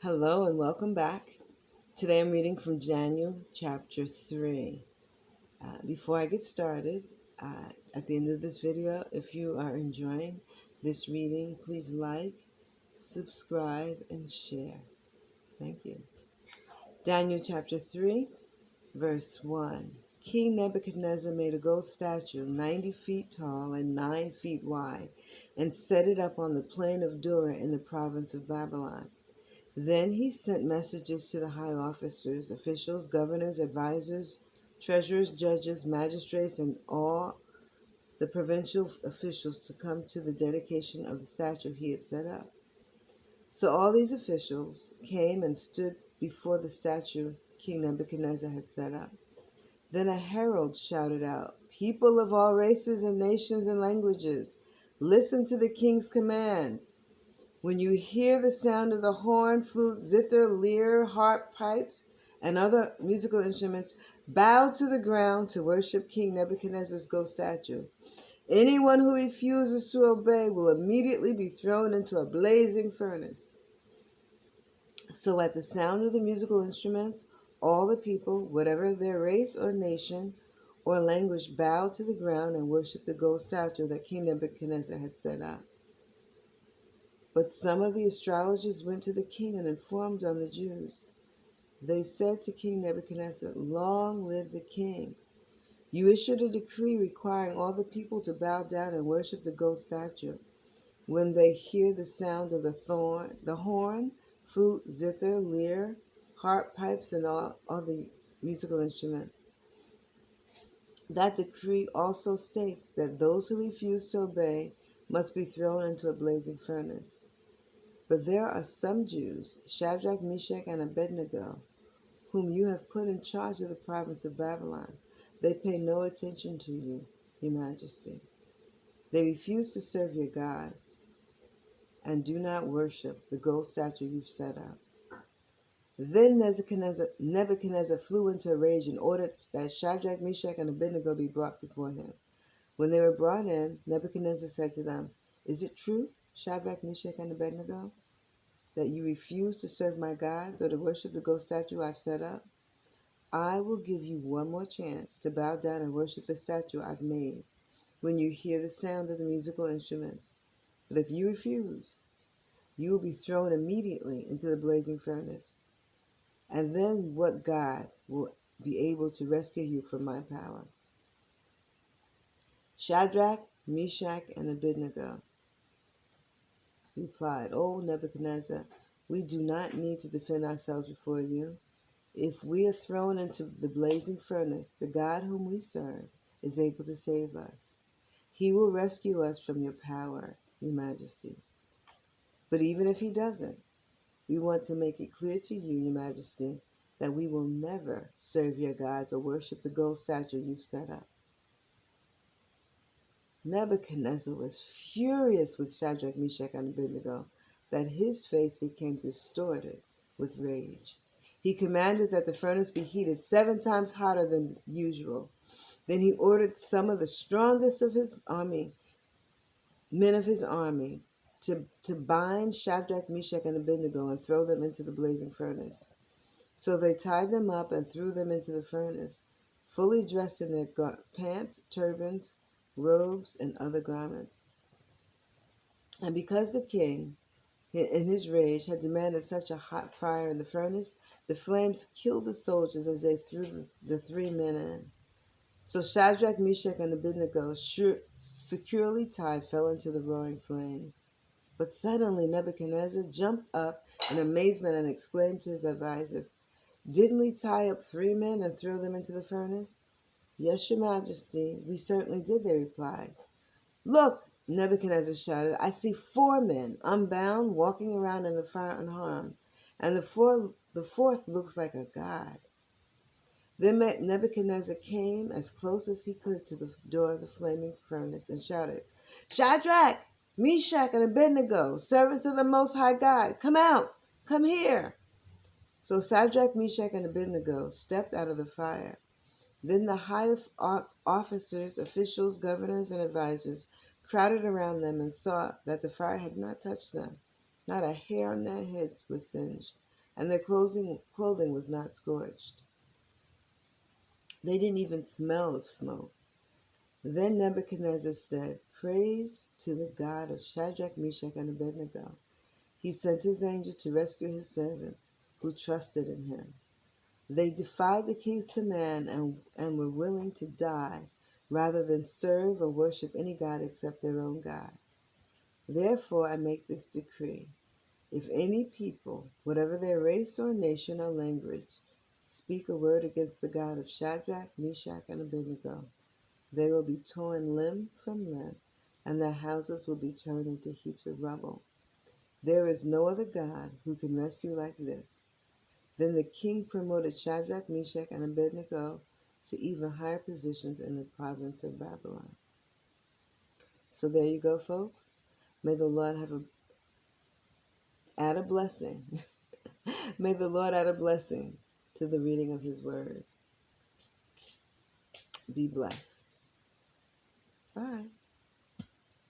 Hello and welcome back. Today I'm reading from Daniel chapter 3. Before I get started, at the end of this video, if you are enjoying this reading, please like, subscribe, and share. Thank you. Daniel chapter 3, verse 1. King Nebuchadnezzar made a gold statue 90 feet tall and 9 feet wide and set it up on the plain of Dura in the province of Babylon. Then he sent messages to the high officers, officials, governors, advisors, treasurers, judges, magistrates, and all the provincial officials to come to the dedication of the statue he had set up. So all these officials came and stood before the statue King Nebuchadnezzar had set up. Then a herald shouted out, "People of all races and nations and languages, listen to the king's command. When you hear the sound of the horn, flute, zither, lyre, harp, pipes, and other musical instruments, bow to the ground to worship King Nebuchadnezzar's gold statue. Anyone who refuses to obey will immediately be thrown into a blazing furnace." So at the sound of the musical instruments, all the people, whatever their race or nation or language, bowed to the ground and worshiped the gold statue that King Nebuchadnezzar had set up. But some of the astrologers went to the king and informed on the Jews. They said to King Nebuchadnezzar, "Long live the king! You issued a decree requiring all the people to bow down and worship the gold statue when they hear the sound of the horn, flute, zither, lyre, harp, pipes, and all other musical instruments. That decree also states that those who refuse to obey must be thrown into a blazing furnace. But there are some Jews, Shadrach, Meshach, and Abednego, whom you have put in charge of the province of Babylon. They pay no attention to you, your majesty. They refuse to serve your gods and do not worship the gold statue you've set up." Then Nebuchadnezzar flew into a rage and ordered that Shadrach, Meshach, and Abednego be brought before him. When they were brought in, Nebuchadnezzar said to them, "Is it true, Shadrach, Meshach, and Abednego, that you refuse to serve my gods or to worship the gold statue I've set up? I will give you one more chance to bow down and worship the statue I've made when you hear the sound of the musical instruments. But if you refuse, you will be thrown immediately into the blazing furnace. And then what God will be able to rescue you from my power?" Shadrach, Meshach, and Abednego replied, "O Nebuchadnezzar, we do not need to defend ourselves before you. If we are thrown into the blazing furnace, the God whom we serve is able to save us. He will rescue us from your power, your majesty. But even if he doesn't, we want to make it clear to you, your majesty, that we will never serve your gods or worship the gold statue you've set up." Nebuchadnezzar was furious with Shadrach, Meshach, and Abednego that his face became distorted with rage. He commanded that the furnace be heated 7 times hotter than usual. Then he ordered some of the strongest of his army, men of his army, to bind Shadrach, Meshach, and Abednego and throw them into the blazing furnace. So they tied them up and threw them into the furnace, fully dressed in their pants, turbans, robes, and other garments. And because the king, in his rage, had demanded such a hot fire in the furnace, the flames killed the soldiers as they threw the 3 men in. So Shadrach, Meshach, and Abednego, securely tied, fell into the roaring flames. But suddenly Nebuchadnezzar jumped up in amazement and exclaimed to his advisors, "Didn't we tie up 3 men and throw them into the furnace?" "Yes, your majesty, we certainly did," they replied. "Look," Nebuchadnezzar shouted, "I see 4 men, unbound, walking around in the fire unharmed, and the fourth looks like a god." Then Nebuchadnezzar came as close as he could to the door of the flaming furnace and shouted, "Shadrach, Meshach, and Abednego, servants of the Most High God, come out, come here." So Shadrach, Meshach, and Abednego stepped out of the fire. Then the high officers, officials, governors, and advisors crowded around them and saw that the fire had not touched them. Not a hair on their heads was singed. and their clothing was not scorched. They didn't even smell of smoke. Then Nebuchadnezzar said, "Praise to the God of Shadrach, Meshach, and Abednego. He sent his angel to rescue his servants who trusted in him. They defied the king's command and were willing to die rather than serve or worship any god except their own God. Therefore I make this decree. If any people, whatever their race or nation or language, speak a word against the God of Shadrach, Meshach, and Abednego, they will be torn limb from limb, and their houses will be turned into heaps of rubble. There is no other God who can rescue like this." Then the king promoted Shadrach, Meshach, and Abednego to even higher positions in the province of Babylon. So there you go, folks. May the Lord add a blessing. May the Lord add a blessing to the reading of his word. Be blessed. Bye.